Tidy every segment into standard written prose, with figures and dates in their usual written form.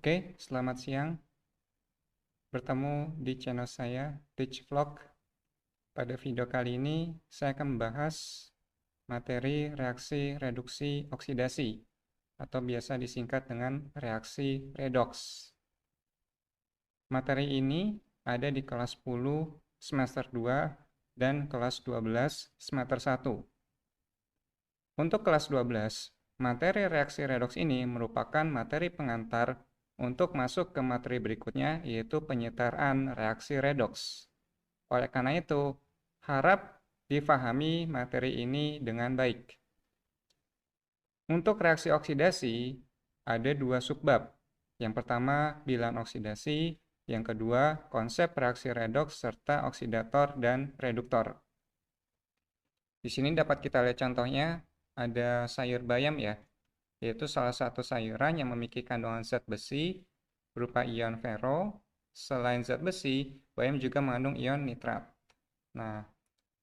Oke, selamat siang. Bertemu di channel saya, Rich Vlog. Pada video kali ini, saya akan membahas materi reaksi reduksi oksidasi, atau biasa disingkat dengan reaksi redoks. Materi ini ada di kelas 10 semester 2 dan kelas 12 semester 1. Untuk kelas 12, materi reaksi redoks ini merupakan materi pengantar untuk masuk ke materi berikutnya, yaitu penyetaraan reaksi redoks. Oleh karena itu, harap difahami materi ini dengan baik. Untuk reaksi oksidasi, ada dua subbab. Yang pertama, bilangan oksidasi. Yang kedua, konsep reaksi redoks serta oksidator dan reduktor. Di sini dapat kita lihat contohnya, ada sayur bayam ya, yaitu salah satu sayuran yang memiliki kandungan zat besi berupa ion ferro. Selain zat besi, bayam juga mengandung ion nitrat. Nah,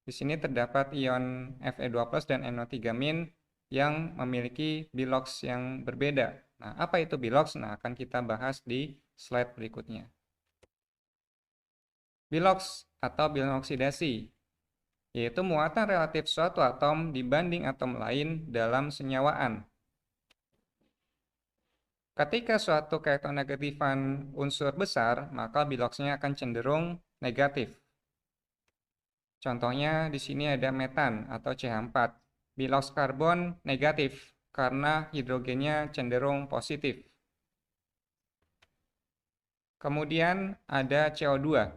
di sini terdapat ion Fe2+ dan NO3- yang memiliki bilox yang berbeda. Nah, apa itu bilox? Nah, akan kita bahas di slide berikutnya. Bilox atau bilangan oksidasi yaitu muatan relatif suatu atom dibanding atom lain dalam senyawaan. Ketika suatu keelektronegatifan unsur besar, maka biloxnya akan cenderung negatif. Contohnya di sini ada metan atau CH4. Bilox karbon negatif karena hidrogennya cenderung positif. Kemudian ada CO2.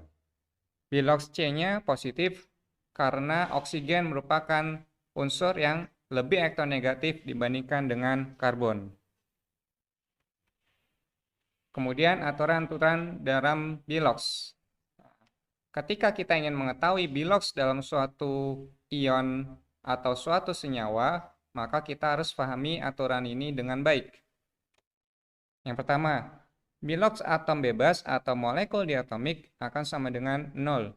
Bilox C-nya positif karena oksigen merupakan unsur yang lebih elektronegatif dibandingkan dengan karbon. Kemudian aturan-aturan dalam bilox. Ketika kita ingin mengetahui bilox dalam suatu ion atau suatu senyawa, maka kita harus pahami aturan ini dengan baik. Yang pertama, bilox atom bebas atau molekul diatomik akan sama dengan 0.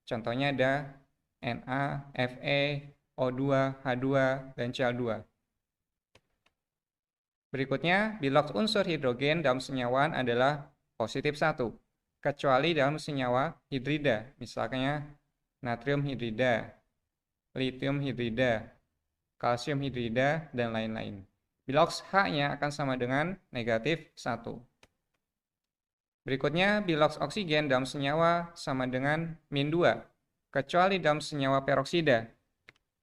Contohnya ada Na, Fe, O2, H2, dan Cl2. Berikutnya, bilox unsur hidrogen dalam senyawaan adalah positif 1, kecuali dalam senyawa hidrida, misalnya natrium hidrida, litium hidrida, kalsium hidrida, dan lain-lain. Bilox H-nya akan sama dengan negatif 1. Berikutnya, bilox oksigen dalam senyawa sama dengan -2, kecuali dalam senyawa peroksida.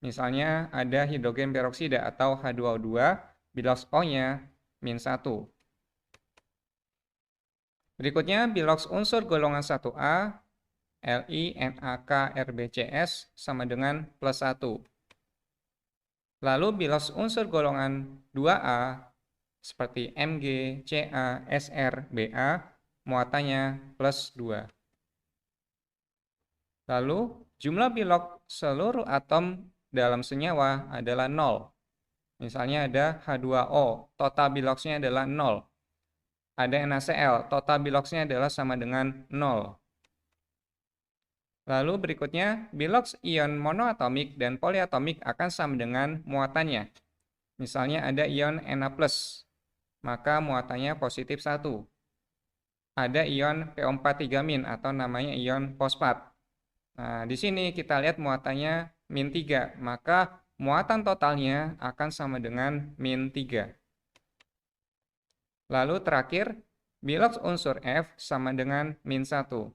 Misalnya ada hidrogen peroksida atau H2O2, bilox O-nya -1. Berikutnya, bilox unsur golongan 1A, Li, NaK, RbCs sama dengan +1. Lalu bilox unsur golongan 2A seperti Mg, Ca, Sr, Ba, muatannya +2. Lalu, jumlah bilox seluruh atom dalam senyawa adalah 0. Misalnya ada H2O, total biloxnya adalah 0. Ada NaCl, total biloxnya adalah sama dengan 0. Lalu berikutnya, bilox ion monoatomik dan poliatomik akan sama dengan muatannya. Misalnya ada ion Na+, maka muatannya positif 1. Ada ion PO4 atau namanya ion fosfat. Nah, di sini kita lihat muatannya -3, maka muatan totalnya akan sama dengan -3. Lalu terakhir, bilox unsur F sama dengan -1.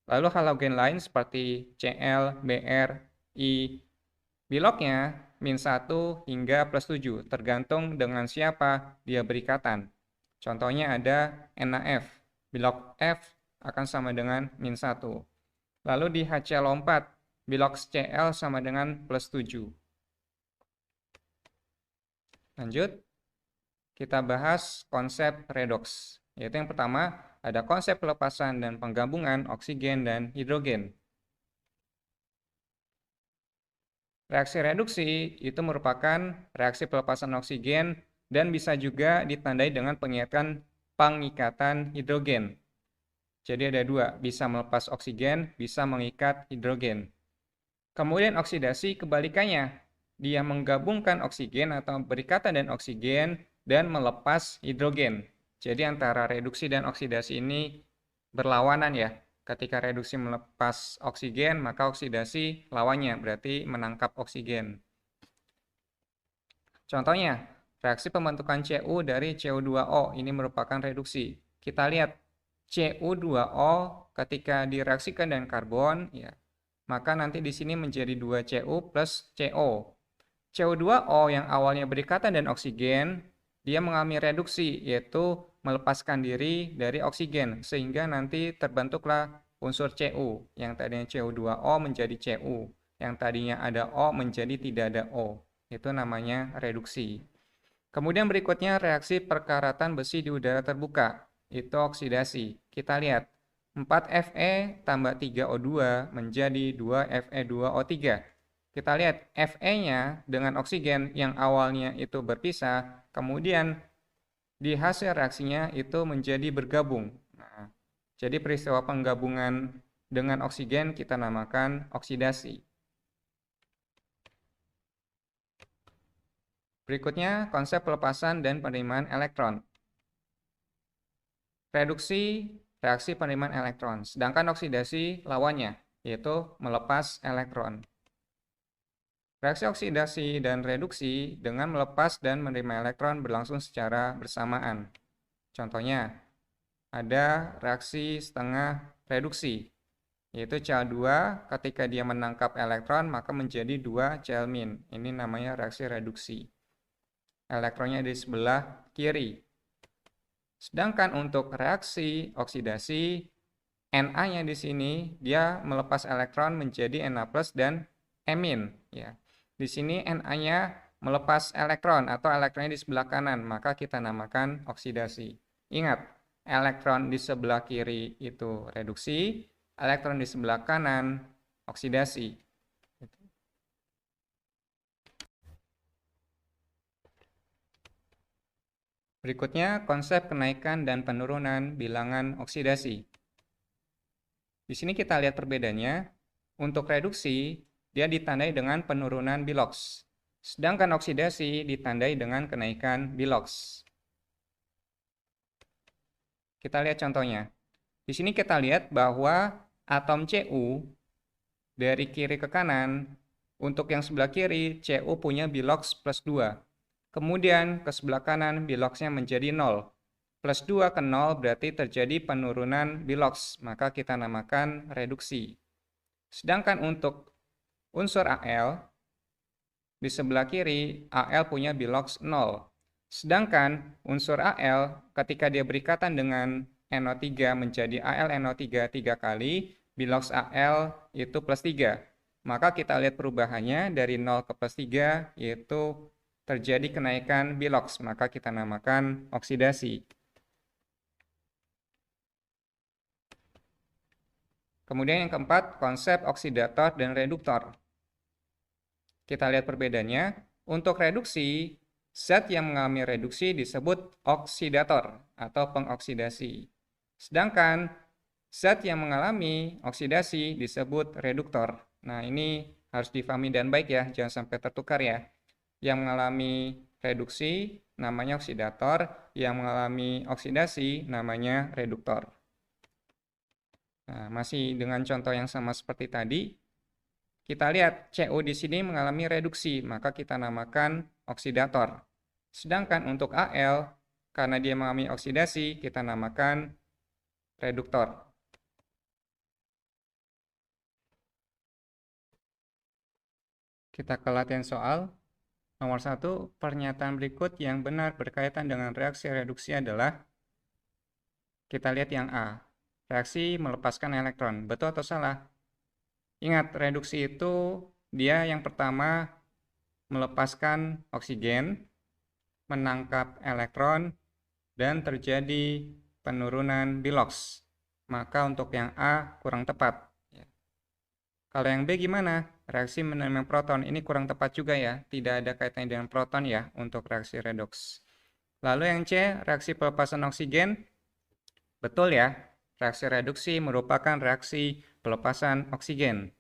Lalu halogen lain seperti Cl, Br, I, biloxnya -1 hingga +7, tergantung dengan siapa dia berikatan. Contohnya ada NaF, bilox F akan sama dengan -1. Lalu di HCl4, bilox Cl sama dengan +7. Lanjut, kita bahas konsep redoks. Yaitu yang pertama, ada konsep pelepasan dan penggabungan oksigen dan hidrogen. Reaksi reduksi itu merupakan reaksi pelepasan oksigen dan bisa juga ditandai dengan pengikatan hidrogen. Jadi ada dua, bisa melepas oksigen, bisa mengikat hidrogen. Kemudian oksidasi kebalikannya, dia menggabungkan oksigen atau berikatan dengan oksigen dan melepas hidrogen. Jadi antara reduksi dan oksidasi ini berlawanan ya. Ketika reduksi melepas oksigen, maka oksidasi lawannya, berarti menangkap oksigen. Contohnya, reaksi pembentukan Cu dari Cu2O ini merupakan reduksi. Kita lihat Cu2O ketika direaksikan dengan karbon, ya, maka nanti di sini menjadi 2Cu plus CO. Cu2O yang awalnya berikatan dengan oksigen, dia mengalami reduksi, yaitu melepaskan diri dari oksigen, sehingga nanti terbentuklah unsur Cu. Yang tadinya Cu2O menjadi Cu, yang tadinya ada O menjadi tidak ada O. Itu namanya reduksi. Kemudian berikutnya reaksi perkaratan besi di udara terbuka, itu oksidasi. Kita lihat, 4Fe tambah 3O2 menjadi 2Fe2O3. Kita lihat Fe-nya dengan oksigen yang awalnya itu berpisah, kemudian di hasil reaksinya itu menjadi bergabung. Nah, jadi peristiwa penggabungan dengan oksigen kita namakan oksidasi. Berikutnya, konsep pelepasan dan penerimaan elektron. Reduksi, reaksi penerimaan elektron, sedangkan oksidasi lawannya, yaitu melepas elektron. Reaksi oksidasi dan reduksi dengan melepas dan menerima elektron berlangsung secara bersamaan. Contohnya, ada reaksi setengah reduksi, yaitu Cl2 ketika dia menangkap elektron maka menjadi 2 Cl-. Ini namanya reaksi reduksi. Elektronnya di sebelah kiri. Sedangkan untuk reaksi oksidasi, Na-nya di sini dia melepas elektron menjadi Na+ dan E-, ya. Di sini Na-nya melepas elektron atau elektronnya di sebelah kanan, maka kita namakan oksidasi. Ingat, elektron di sebelah kiri itu reduksi, elektron di sebelah kanan oksidasi. Berikutnya, konsep kenaikan dan penurunan bilangan oksidasi. Di sini kita lihat perbedaannya. Untuk reduksi, dia ditandai dengan penurunan bilox. Sedangkan oksidasi ditandai dengan kenaikan bilox. Kita lihat contohnya. Di sini kita lihat bahwa atom Cu dari kiri ke kanan, untuk yang sebelah kiri, Cu punya bilox plus 2. Kemudian ke sebelah kanan biloxnya menjadi 0. Plus 2 ke 0 berarti terjadi penurunan bilox, maka kita namakan reduksi. Sedangkan untuk unsur Al, di sebelah kiri, Al punya bilox 0. Sedangkan unsur Al ketika dia berikatan dengan NO3 menjadi AlNO3 3 kali, bilox Al itu plus 3. Maka kita lihat perubahannya dari 0 ke plus 3, yaitu terjadi kenaikan bilox, maka kita namakan oksidasi. Kemudian yang keempat, konsep oksidator dan reduktor. Kita lihat perbedaannya. Untuk reduksi, zat yang mengalami reduksi disebut oksidator atau pengoksidasi. Sedangkan zat yang mengalami oksidasi disebut reduktor. Nah, ini harus difahami dan baik ya, jangan sampai tertukar ya. Yang mengalami reduksi namanya oksidator, yang mengalami oksidasi namanya reduktor. Nah, masih dengan contoh yang sama seperti tadi, kita lihat Cu di sini mengalami reduksi, maka kita namakan oksidator. Sedangkan untuk Al, karena dia mengalami oksidasi, kita namakan reduktor. Kita ke latihan soal. Nomor 1, pernyataan berikut yang benar berkaitan dengan reaksi reduksi adalah, kita lihat yang A, reaksi melepaskan elektron. Betul atau salah? Ingat, reduksi itu dia yang pertama melepaskan oksigen, menangkap elektron, dan terjadi penurunan bilox. Maka untuk yang A kurang tepat. Kalau yang B gimana? Reaksi menerima proton ini kurang tepat juga ya. Tidak ada kaitannya dengan proton ya untuk reaksi redoks. Lalu yang C, reaksi pelepasan oksigen. Betul ya. Reaksi reduksi merupakan reaksi pelepasan oksigen.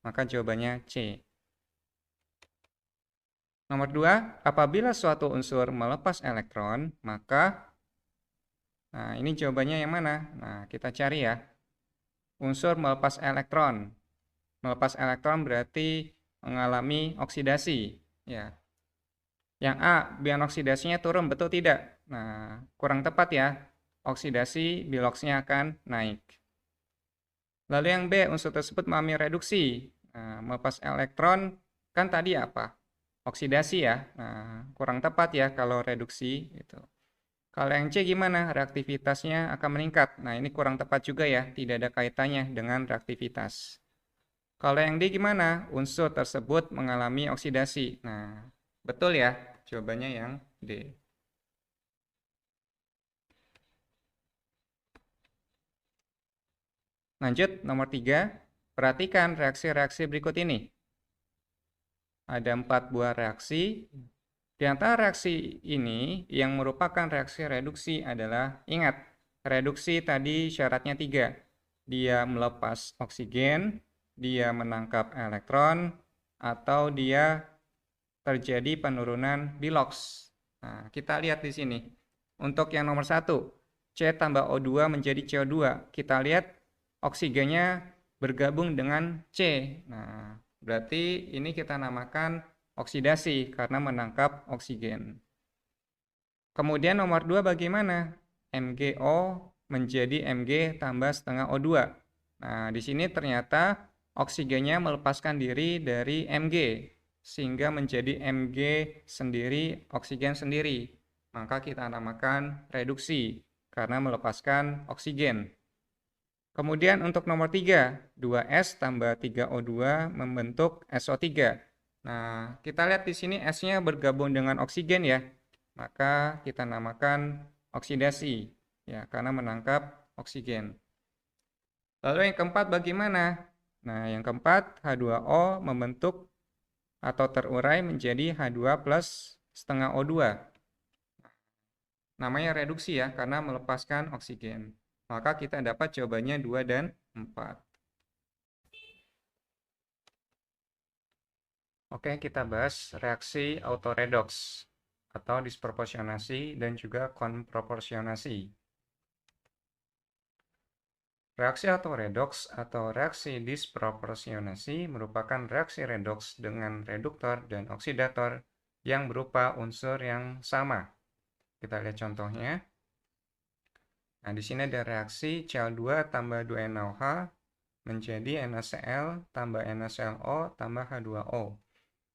Maka jawabannya C. Nomor 2, apabila suatu unsur melepas elektron, maka Nah, ini jawabannya yang mana? Nah, kita cari ya. Unsur melepas elektron. Melepas elektron berarti mengalami oksidasi. Ya. Yang A, bion oksidasinya turun, betul tidak? Nah, kurang tepat ya. Oksidasi, biloxnya akan naik. Lalu yang B, unsur tersebut mengalami reduksi. Nah, melepas elektron, kan tadi apa? Oksidasi ya. Nah, kurang tepat ya kalau reduksi. Gitu. Kalau yang C gimana? Reaktivitasnya akan meningkat. Nah, ini kurang tepat juga ya. Tidak ada kaitannya dengan reaktivitas. Kalau yang D gimana? Unsur tersebut mengalami oksidasi. Nah, betul ya. Jawabannya yang D. Lanjut, nomor 3. Perhatikan reaksi-reaksi berikut ini. Ada 4 buah reaksi. Di antara reaksi ini, yang merupakan reaksi reduksi adalah, ingat, reduksi tadi syaratnya 3. Dia melepas oksigen, dia menangkap elektron, atau dia terjadi penurunan bilox. Nah, kita lihat di sini. Untuk yang nomor 1, C tambah O2 menjadi CO2. Kita lihat oksigennya bergabung dengan C. Nah, berarti ini kita namakan oksidasi karena menangkap oksigen. Kemudian nomor 2 bagaimana? MgO menjadi Mg tambah setengah O2. Nah, di sini ternyata oksigennya melepaskan diri dari Mg, sehingga menjadi Mg sendiri, oksigen sendiri. Maka kita namakan reduksi, karena melepaskan oksigen. Kemudian untuk nomor 3, 2S tambah 3O2 membentuk SO3. Nah, kita lihat di sini S-nya bergabung dengan oksigen ya. Maka kita namakan oksidasi, ya, karena menangkap oksigen. Lalu yang keempat bagaimana? Nah, yang keempat H2O membentuk atau terurai menjadi H2 plus setengah O2. Namanya reduksi ya, karena melepaskan oksigen. Maka kita dapat jawabannya 2 dan 4. Oke, kita bahas reaksi autoredox atau disproporsionasi dan juga konproporsionasi. Reaksi autoredox atau reaksi disproporsionasi merupakan reaksi redoks dengan reduktor dan oksidator yang berupa unsur yang sama. Kita lihat contohnya. Nah, di sini ada reaksi Cl2 tambah 2NaOH menjadi NaCl tambah NaClO tambah H2O.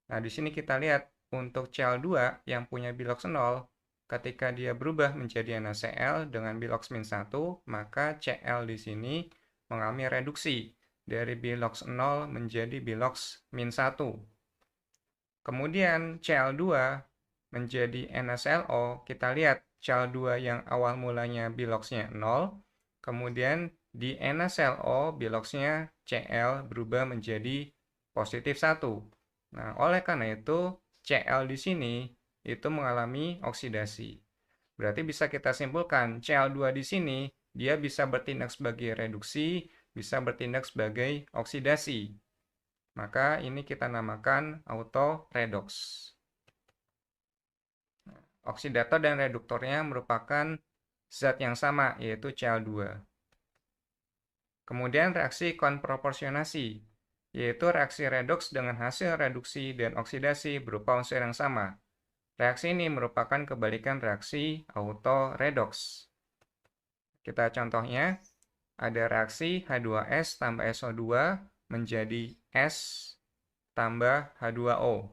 Nah, di sini kita lihat untuk Cl2 yang punya bilox 0, ketika dia berubah menjadi NaCl dengan bilox -1, maka Cl di sini mengalami reduksi dari bilox 0 menjadi bilox -1. Kemudian Cl2 menjadi NaClO, kita lihat Cl2 yang awal mulanya biloxnya 0, kemudian di NaClO biloxnya Cl berubah menjadi positif 1. Nah, oleh karena itu, Cl di sini itu mengalami oksidasi. Berarti bisa kita simpulkan, Cl2 di sini dia bisa bertindak sebagai reduksi, bisa bertindak sebagai oksidasi. Maka ini kita namakan autoredox. Oksidator dan reduktornya merupakan zat yang sama, yaitu Cl2. Kemudian reaksi konproporsionasi, yaitu reaksi redoks dengan hasil reduksi dan oksidasi berupa unsur yang sama. Reaksi ini merupakan kebalikan reaksi autoredoks. Kita contohnya, ada reaksi H2S tambah SO2 menjadi S tambah H2O.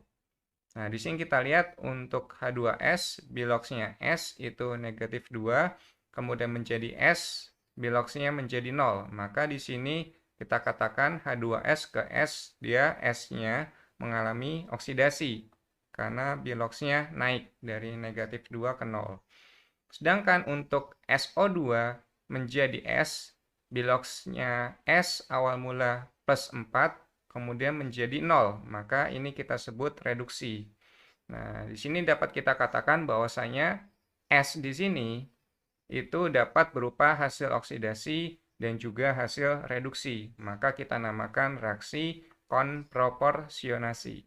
Nah, di sini kita lihat untuk H2S, biloxnya S itu negatif 2, kemudian menjadi S, biloxnya menjadi 0. Maka di sini kita katakan H2S ke S, dia S-nya mengalami oksidasi, karena biloxnya naik dari negatif 2 ke 0. Sedangkan untuk SO2 menjadi S, biloxnya S awal mula plus 4, kemudian menjadi 0, maka ini kita sebut reduksi. Nah, di sini dapat kita katakan bahwasanya S di sini itu dapat berupa hasil oksidasi dan juga hasil reduksi. Maka kita namakan reaksi konproporsionasi.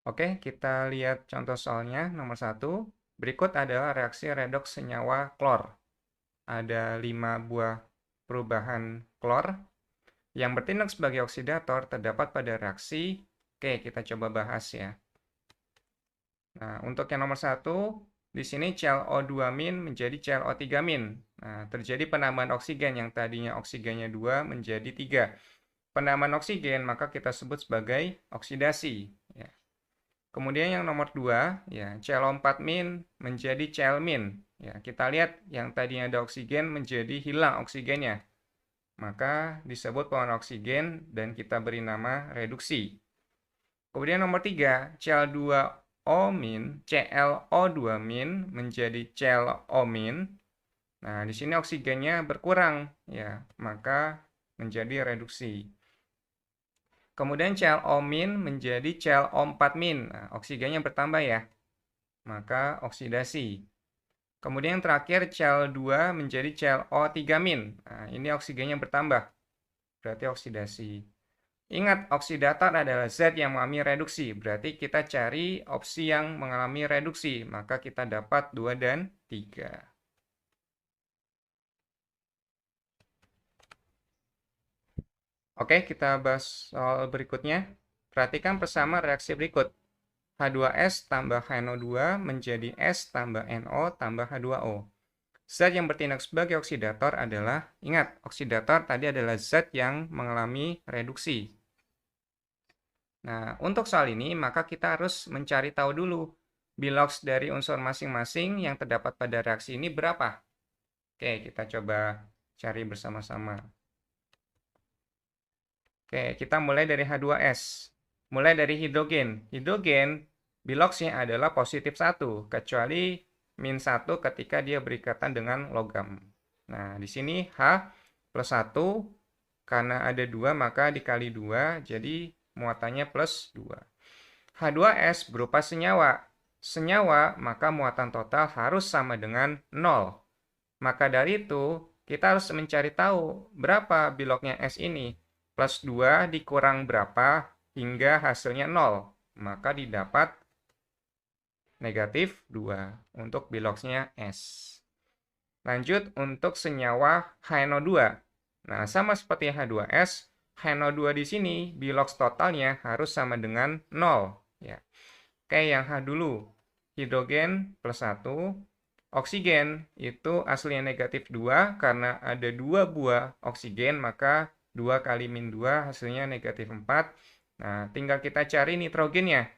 Oke, kita lihat contoh soalnya nomor 1. Berikut adalah reaksi redoks senyawa klor. Ada 5 buah perubahan klor yang bertindak sebagai oksidator terdapat pada reaksi. Oke, kita coba bahas ya. Nah, untuk yang nomor 1, di sini ClO2- menjadi ClO3-. Nah, terjadi penambahan oksigen yang tadinya oksigennya 2 menjadi 3. Penambahan oksigen maka kita sebut sebagai oksidasi. Ya. Kemudian yang nomor 2, ya, ClO4- menjadi Cl-. Ya, kita lihat yang tadinya ada oksigen menjadi hilang oksigennya. Maka disebut pengurangan oksigen dan kita beri nama reduksi. Kemudian nomor 3, ClO2- menjadi ClO-. Nah, di sini oksigennya berkurang, ya, maka menjadi reduksi. Kemudian ClO- menjadi ClO4-. Nah, oksigennya bertambah ya, maka oksidasi. Kemudian yang terakhir Cl2 menjadi ClO3-. Nah, ini oksigennya bertambah, berarti oksidasi. Ingat, oksidator adalah zat yang mengalami reduksi. Berarti kita cari opsi yang mengalami reduksi. Maka kita dapat 2 dan 3. Oke, kita bahas soal berikutnya. Perhatikan bersama reaksi berikut. H2S tambah HNO2 menjadi S tambah NO tambah H2O. Zat yang bertindak sebagai oksidator adalah, ingat, oksidator tadi adalah zat yang mengalami reduksi. Nah, untuk soal ini, maka kita harus mencari tahu dulu bilox dari unsur masing-masing yang terdapat pada reaksi ini berapa. Oke, kita coba cari bersama-sama. Oke, kita mulai dari H2S. Mulai dari hidrogen. Hidrogen, biloxnya adalah positif 1, kecuali -1 ketika dia berikatan dengan logam. Nah, di sini H plus 1, karena ada 2 maka dikali 2, jadi muatannya plus 2. H2S berupa senyawa. Senyawa, maka muatan total harus sama dengan 0. Maka dari itu, kita harus mencari tahu berapa biloknya S ini. Plus 2 dikurang berapa hingga hasilnya 0. Maka didapat negatif 2 untuk biloxnya S. Lanjut untuk senyawa HNO2. Nah, sama seperti H2S, HNO2 di sini bilox totalnya harus sama dengan 0. Ya. Oke, yang H dulu. Hidrogen plus 1. Oksigen itu aslinya negatif 2 karena ada 2 buah oksigen, maka 2 kali -2 hasilnya negatif 4. Nah, tinggal kita cari nitrogennya.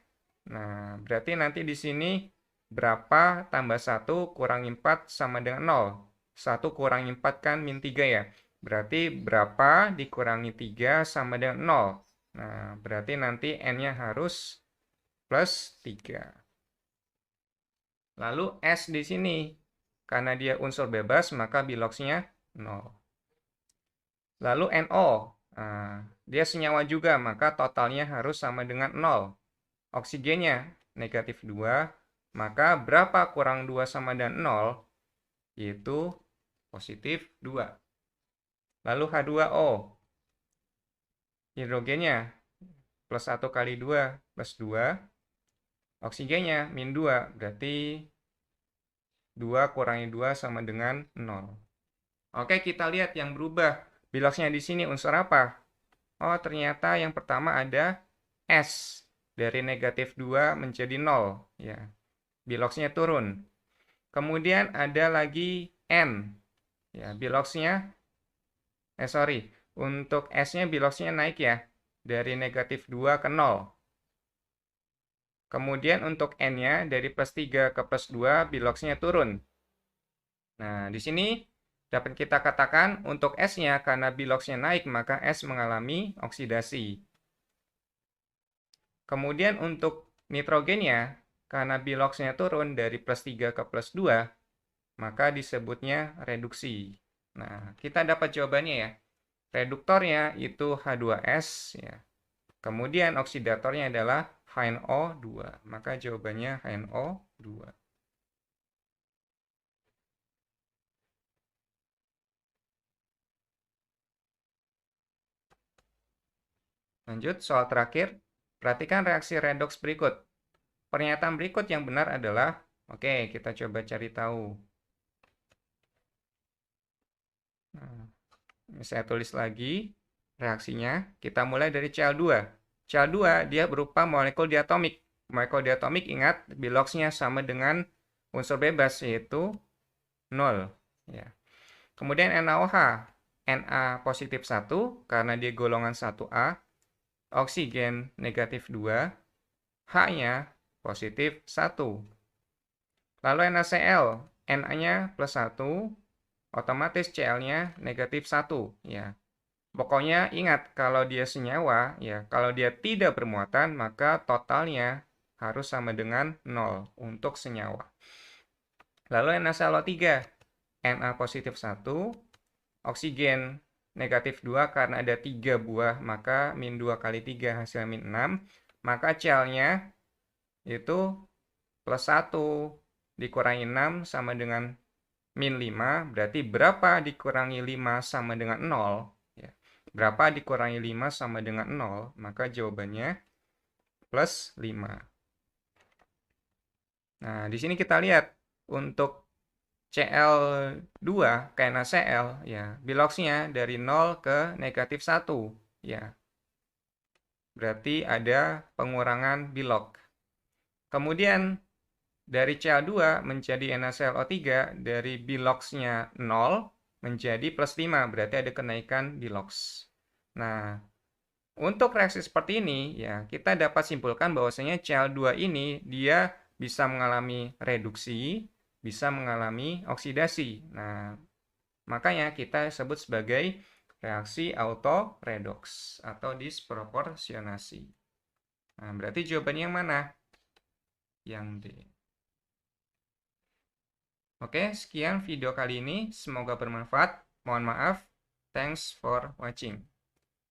Nah, berarti nanti di sini berapa tambah 1 kurangi 4 sama dengan 0. 1 kurangi 4 kan -3 ya. Berarti berapa dikurangi 3 sama dengan 0. Nah, berarti nanti N-nya harus plus 3. Lalu S di sini, karena dia unsur bebas, maka biloxnya 0. Lalu NO, nah, dia senyawa juga, maka totalnya harus sama dengan 0. Oksigennya negatif 2, maka berapa kurang 2 sama dengan 0? Yaitu positif 2. Lalu H2O, hidrogennya plus 1 kali 2 plus 2. Oksigennya -2, berarti 2 kurangi 2 sama dengan 0. Oke, kita lihat yang berubah. Biloxnya di sini unsur apa? Oh, ternyata yang pertama ada S. Dari negatif 2 menjadi 0. Ya, biloxnya turun. Kemudian ada lagi N. Ya, biloxnya, untuk S-nya biloxnya naik ya. Dari negatif 2 ke 0. Kemudian untuk N-nya dari plus 3 ke plus 2, biloxnya turun. Nah, di sini dapat kita katakan untuk S-nya karena biloxnya naik, maka S mengalami oksidasi. Kemudian untuk nitrogennya, karena biloxnya turun dari plus 3 ke plus 2, maka disebutnya reduksi. Nah, kita dapat jawabannya ya. Reduktornya itu H2S, ya. Kemudian oksidatornya adalah HNO2. Maka jawabannya HNO2. Lanjut, soal terakhir. Perhatikan reaksi redoks berikut. pernyataan berikut yang benar adalah, oke, kita coba cari tahu. Nah, saya tulis lagi reaksinya. Kita mulai dari Cl2. Cl2 dia berupa molekul diatomik. Molekul diatomik ingat biloxnya sama dengan unsur bebas yaitu 0. Ya. Kemudian NaOH. Na positif 1 karena dia golongan 1A. Oksigen negatif 2. H-nya positif 1. Lalu NaCl. Na-nya plus 1. Otomatis Cl-nya negatif 1. Ya. Pokoknya ingat, kalau dia senyawa, ya, kalau dia tidak bermuatan, maka totalnya harus sama dengan 0 untuk senyawa. Lalu NaClO3, Na positif 1, oksigen negatif 2 karena ada 3 buah, maka min 2 kali 3 hasil min 6, maka Cl-nya itu plus 1 dikurangi 6 sama dengan min 5, berarti berapa dikurangi 5 sama dengan 0? Ya. Berapa dikurangi 5 sama dengan 0? Maka jawabannya plus 5. Nah, di sini kita lihat untuk Cl2 ke NaCl, ya, biloxnya dari 0 ke negatif 1. Ya. Berarti ada pengurangan bilok. Kemudian dari Cl2 menjadi NaClO3 dari biloxnya 0 menjadi plus 5, berarti ada kenaikan bilox. Nah, untuk reaksi seperti ini, ya kita dapat simpulkan bahwasanya Cl2 ini dia bisa mengalami reduksi, bisa mengalami oksidasi. Nah, makanya kita sebut sebagai reaksi autoredoks atau disproporsionasi. Nah, berarti jawabannya yang mana? Yang D. Oke, sekian video kali ini. Semoga bermanfaat. Mohon maaf. Thanks for watching.